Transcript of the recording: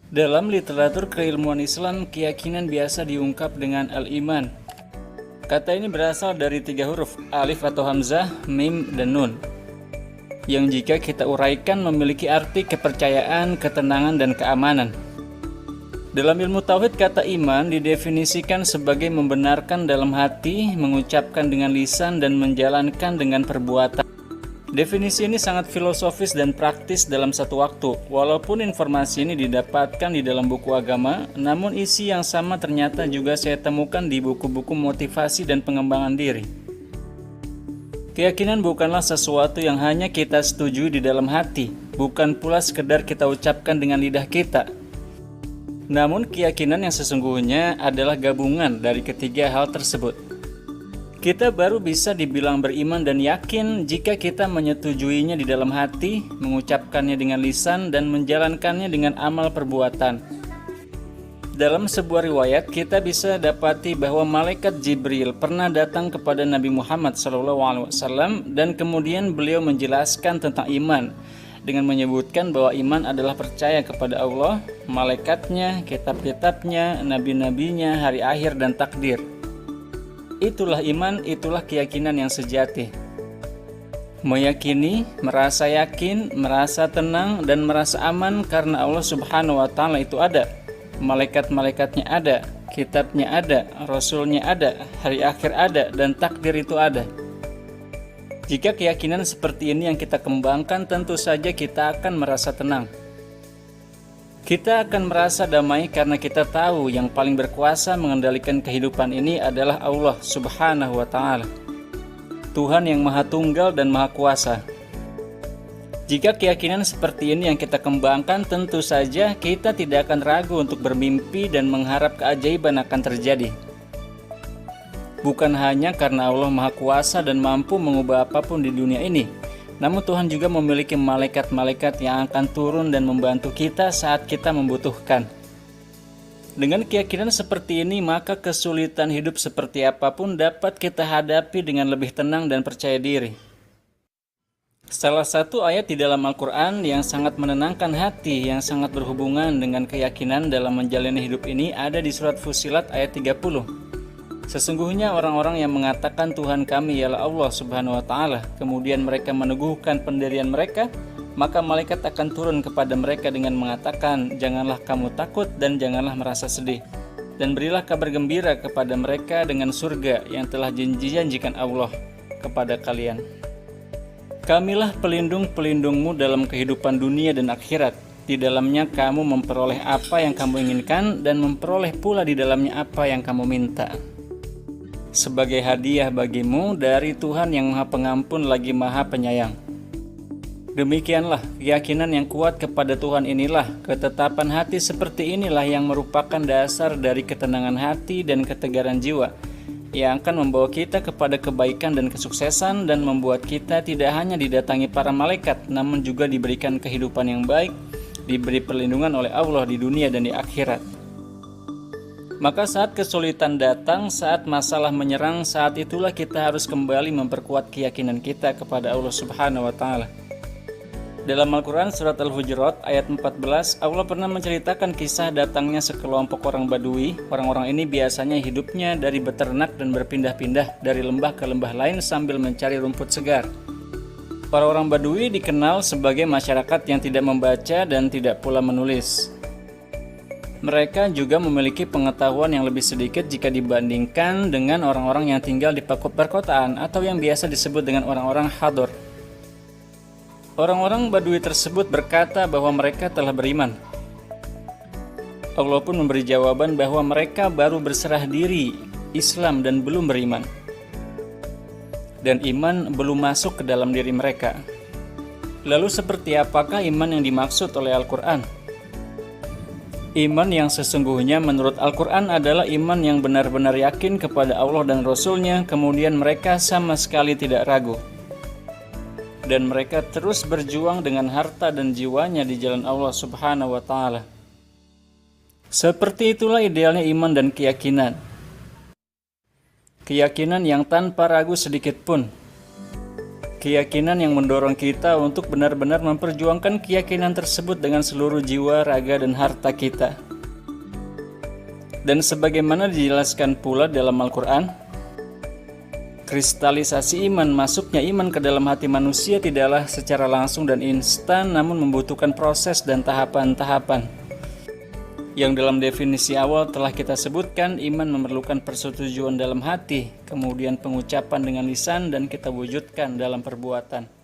Dalam literatur keilmuan Islam, keyakinan biasa diungkap dengan al-iman. Kata ini berasal dari 3 huruf, alif atau hamzah, mim, dan nun, yang jika kita uraikan memiliki arti kepercayaan, ketenangan, dan keamanan. Dalam ilmu tauhid, kata iman didefinisikan sebagai membenarkan dalam hati, mengucapkan dengan lisan, dan menjalankan dengan perbuatan. Definisi ini sangat filosofis dan praktis dalam satu waktu. Walaupun informasi ini didapatkan di dalam buku agama, namun isi yang sama ternyata juga saya temukan di buku-buku motivasi dan pengembangan diri. Keyakinan bukanlah sesuatu yang hanya kita setujui di dalam hati, bukan pula sekedar kita ucapkan dengan lidah kita. Namun keyakinan yang sesungguhnya adalah gabungan dari ketiga hal tersebut. Kita baru bisa dibilang beriman dan yakin jika kita menyetujuinya di dalam hati, mengucapkannya dengan lisan, dan menjalankannya dengan amal perbuatan. Dalam sebuah riwayat, kita bisa dapati bahwa malaikat Jibril pernah datang kepada Nabi Muhammad SAW dan kemudian beliau menjelaskan tentang iman dengan menyebutkan bahwa iman adalah percaya kepada Allah, malaikatnya, kitab-kitabnya, nabi-nabinya, hari akhir, dan takdir. Itulah iman, itulah keyakinan yang sejati. Meyakini, merasa yakin, merasa tenang, dan merasa aman karena Allah Subhanahu wa Ta'ala itu ada. Malaikat-malaikatnya ada, kitabnya ada, rasulnya ada, hari akhir ada, dan takdir itu ada. Jika keyakinan seperti ini yang kita kembangkan, tentu saja kita akan merasa tenang. Kita akan merasa damai karena kita tahu yang paling berkuasa mengendalikan kehidupan ini adalah Allah Subhanahu wa Ta'ala, Tuhan yang Maha Tunggal dan Maha Kuasa. Jika keyakinan seperti ini yang kita kembangkan, tentu saja kita tidak akan ragu untuk bermimpi dan mengharap keajaiban akan terjadi. Bukan hanya karena Allah Maha Kuasa dan mampu mengubah apapun di dunia ini, namun Tuhan juga memiliki malaikat-malaikat yang akan turun dan membantu kita saat kita membutuhkan. Dengan keyakinan seperti ini, maka kesulitan hidup seperti apapun dapat kita hadapi dengan lebih tenang dan percaya diri. Salah satu ayat di dalam Al-Quran yang sangat menenangkan hati, yang sangat berhubungan dengan keyakinan dalam menjalani hidup ini ada di surat Fussilat ayat 30. Sesungguhnya orang-orang yang mengatakan Tuhan kami ialah Allah Subhanahu wa Ta'ala, kemudian mereka meneguhkan pendirian mereka, maka malaikat akan turun kepada mereka dengan mengatakan, janganlah kamu takut dan janganlah merasa sedih, dan berilah kabar gembira kepada mereka dengan surga yang telah janjikan Allah kepada kalian. Kamilah pelindung-pelindungmu dalam kehidupan dunia dan akhirat. Di dalamnya kamu memperoleh apa yang kamu inginkan dan memperoleh pula di dalamnya apa yang kamu minta. Sebagai hadiah bagimu dari Tuhan yang Maha Pengampun lagi Maha Penyayang. Demikianlah keyakinan yang kuat kepada Tuhan inilah, ketetapan hati seperti inilah yang merupakan dasar dari ketenangan hati dan ketegaran jiwa, yang akan membawa kita kepada kebaikan dan kesuksesan dan membuat kita tidak hanya didatangi para malaikat, namun juga diberikan kehidupan yang baik, diberi perlindungan oleh Allah di dunia dan di akhirat. Maka saat kesulitan datang, saat masalah menyerang, saat itulah kita harus kembali memperkuat keyakinan kita kepada Allah Subhanahu wa Ta'ala. Dalam Al-Quran surat Al-Hujurat ayat 14, Allah pernah menceritakan kisah datangnya sekelompok orang Badui. Orang-orang ini biasanya hidupnya dari beternak dan berpindah-pindah dari lembah ke lembah lain sambil mencari rumput segar. Orang-orang Badui dikenal sebagai masyarakat yang tidak membaca dan tidak pula menulis. Mereka juga memiliki pengetahuan yang lebih sedikit jika dibandingkan dengan orang-orang yang tinggal di perkotaan atau yang biasa disebut dengan orang-orang hador. Orang-orang Badui tersebut berkata bahwa mereka telah beriman. Allah pun memberi jawaban bahwa mereka baru berserah diri Islam dan belum beriman. Dan iman belum masuk ke dalam diri mereka. Lalu seperti apakah iman yang dimaksud oleh Al-Quran? Iman yang sesungguhnya menurut Al-Quran adalah iman yang benar-benar yakin kepada Allah dan Rasul-Nya, kemudian mereka sama sekali tidak ragu. Dan mereka terus berjuang dengan harta dan jiwanya di jalan Allah Subhanahu wa Ta'ala. Seperti itulah idealnya iman dan keyakinan. Keyakinan yang tanpa ragu sedikit pun. keyakinan yang mendorong kita untuk benar-benar memperjuangkan keyakinan tersebut dengan seluruh jiwa, raga, dan harta kita. Dan sebagaimana dijelaskan pula dalam Al-Quran, kristalisasi iman, masuknya iman ke dalam hati manusia tidaklah secara langsung dan instan, namun membutuhkan proses dan tahapan-tahapan. Yang dalam definisi awal telah kita sebutkan, iman memerlukan persetujuan dalam hati, kemudian pengucapan dengan lisan, dan kita wujudkan dalam perbuatan.